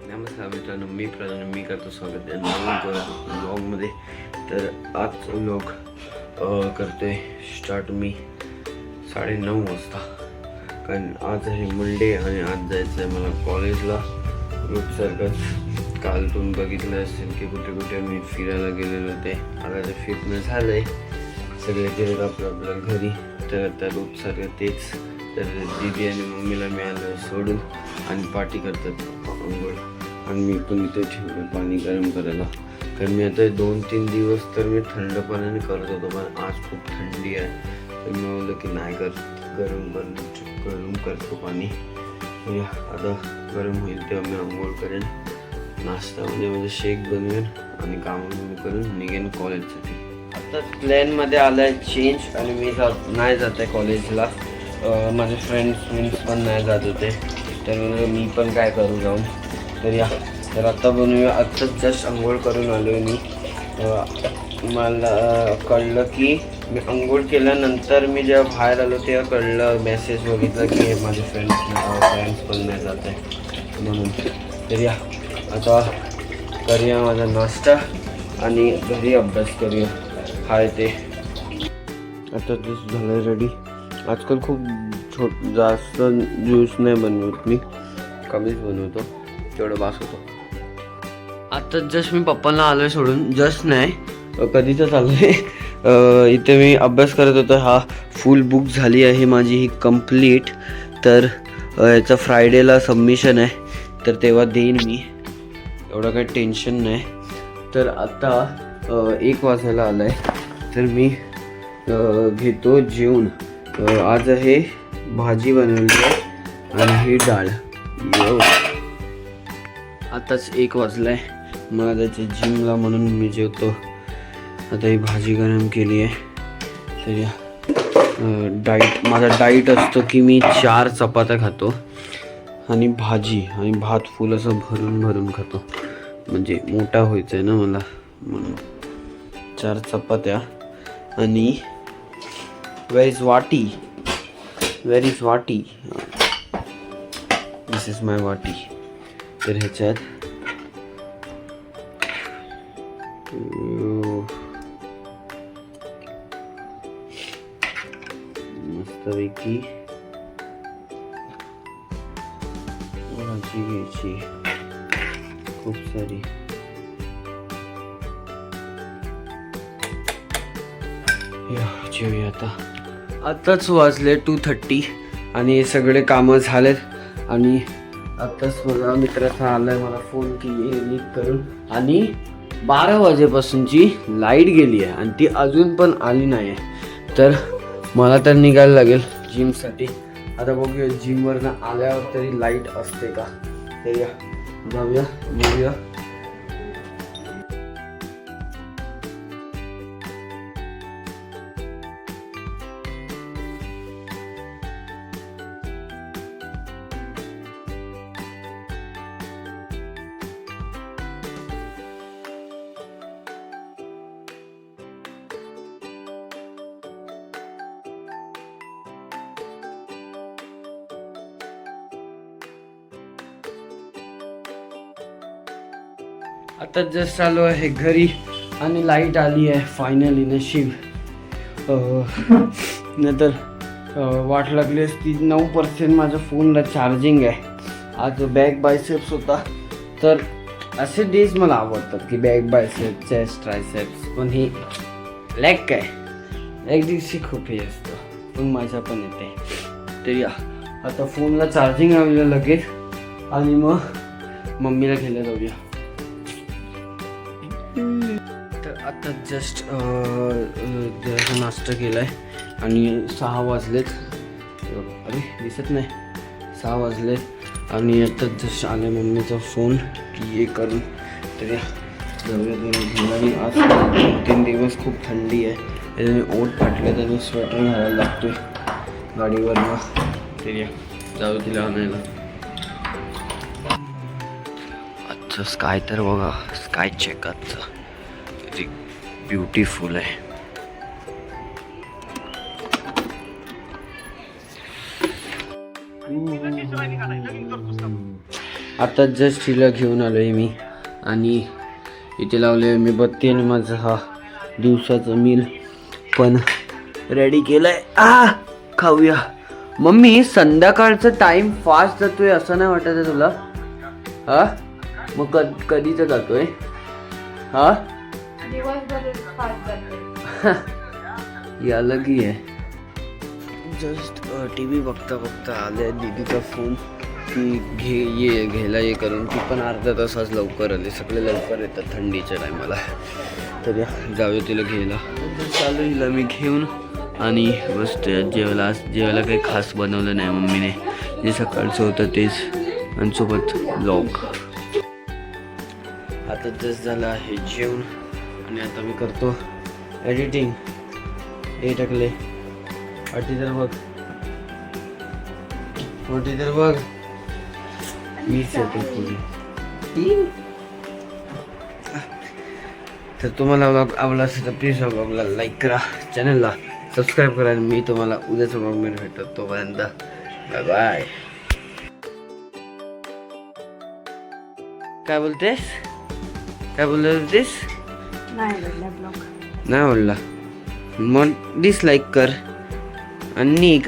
नमस्कार मित्रांनो, मी प्रधान. मी करतो स्वागत आहे नवीन व्लॉगमध्ये. तर आज व्लॉग करतोय स्टार्ट मी 9:30 वाजता, कारण आज आहे मंडे आणि आज जायचं आहे मला कॉलेजला. रोजसारखंच काल तुम्ही बघितलं असेल की कुठे कुठे मी फिरायला गेलेलो होते. आता ते फिरणं झालं आहे, सगळे गेलेत आपल्या घरी. तर आता रोजसारखं तेच. तर दीदी आणि मम्मीला मिळालं सोडून आणि पार्टी करतात अंघोळ, आणि मी पण इथे ठेवलं पाणी गरम करायला. कारण मी आता 2-3 दिवस तर मी थंड पाण्याने करत होतो, पण आज खूप थंडी आहे. तर मी बोललो की नाही गरम करतो पाणी. आता गरम होईल तेव्हा मी अंघोळ करेन, नाश्ता म्हणजे शेक बनवेन आणि कामं करून निघेन कॉलेजसाठी. आता प्लॅनमध्ये आलं आहे चेंज, आणि मी नाही जात आहे कॉलेजला. माझे फ्रेंड्स पण नाही जात होते, तर मी पण काय करू जाऊन. तर आता बनवूया. आत्ताच जस्ट अंघोळ करून आलो आहे मी. मला कळलं की मी अंघोळ केल्यानंतर मी जेव्हा बाहेर आलो तेव्हा कळलं, मेसेज बघितलं की माझे फ्रेंड्स पण नाही जात आहे म्हणून. तर आता करूया माझा नाश्ता आणि घरी अभ्यास करूया. हाय ते आता जस्ट झालं रेडी. आजकाल खूप जास्त ज्यूस नाही बनवत मी, कमीच बनवतो, तेवढं बास होतो. आता जस्ट मी पप्पांना आलोय सोडून. जस्ट नाही, कधीच आलोय. इथे मी अभ्यास करत होतो. हा फुल बुक झाली आहे माझी ही कंप्लीट. तर याचा फ्रायडेला सबमिशन आहे, तर तेव्हा देईन मी, एवढं काही टेन्शन नाही. तर आता 1 वाजायला आलं आहे, तर मी घेतो जेवण. आज आहे भाजी बनवली आहे आणि ही डाळ. आताच 1 वाजलाय, मला जायचं जिमला म्हणून मी जेवतो. आता ही भाजी गरम केली आहे. तर माझा डाईट असतो की मी 4 चपात्या खातो आणि भाजी आणि भात फुल असं भरून खातो, म्हणजे मोठा व्हायचं आहे ना मला, म्हणून 4 चपात्या. आणि वेर इज वाटी. दिस इज माय वाटी. तर ह्याच्यात मस्तपैकी भाजी घ्यायची खूप सारी. जेवूया आता. आत्ताच वाजले 2:30 आणि हे सगळे कामं झालेत. आणि आत्ताच माझा मित्राचा आलाय मला फोन की ये नीट करून. आणि 12 वाजेपासूनची लाईट गेली आहे आणि ती अजून पण आली नाही आहे. तर मला तर निघायला लागेल जिमसाठी. आता बघूया जिमवरनं आल्यावर तरी लाईट असते का. तर जाऊया बघूया. आता जस्ट आलो आहे घरी आणि लाईट आली आहे फायनली. नशीब, नाहीतर वाट लागली असती. 9% माझ्या फोनला चार्जिंग आहे. आज बॅक बायसेप्स होता, तर असे डेज मला आवडतात की बॅक बायसेप्स, चेस्ट, ट्रायसेप्स. पण ही लेग काय एक दिवशी खूप हे असतं, पण मजा पण येते. तर आता फोनला चार्जिंग लावलं लगेच आणि मग मम्मीला घ्यायला जाऊया. तर आता जस्ट नाश्ता केला आहे आणि 6 वाजलेत. अरे दिसत नाही, 6 वाजलेत आणि आता जस्ट आले मम्मीचा फोन की ये करून. तर जाऊया आणि आज 2-3 दिवस खूप थंडी आहे, त्याच्याने ओठ फाटले, त्याने स्वेटर घालायला लागतोय गाडीवरनं. तर जाऊ तिला आणायला. आजचं स्काय तर बघा, स्काय चेक आजचं किती ब्युटिफुल आहे. आता जस्ट हिला घेऊन आलो आहे मी आणि इथे लावले मी बत्ती आणि माझा हा दिवसाचा मील पण रेडी केलाय. खाऊया. मम्मी संध्याकाळचा टाइम फास्ट जातोय असं नाही वाटत आहे तुला? हा मग कधीचा जातोय? हा याला की आहे. जस्ट टी व्ही बघता बघता आले दीदीचा फोन की घ्यायला ये करून. ती पण अर्धा तासाच लवकर आली. सगळे लवकर येतात थंडीच्या टायमाला. तर जाऊया तिला घ्यायला. चालू हिला मी घेऊन आणि बस जेवायला काही खास बनवलं नाही मम्मीने. जे सकाळचं होतं तेच आणि सोबत ब्लॉग. आता जस्ट झालं आहे जेवण आणि आता मी करतो एडिटिंग. हे टाकले वाटी तर बघ, मोठी तर बघ. मीच येतो पुढे. तर तुम्हाला ब्लॉग आवडला असेल तर प्लीज ब्लॉगला लाईक करा, चॅनलला सबस्क्राईब करा. मी तुम्हाला उद्याचा ब्लॉग मध्ये भेटतो. तोपर्यंत बाय बाय. काय बोलतेस? काय बोलतेस? नाही बोलला मग डिसलाईक कर आणि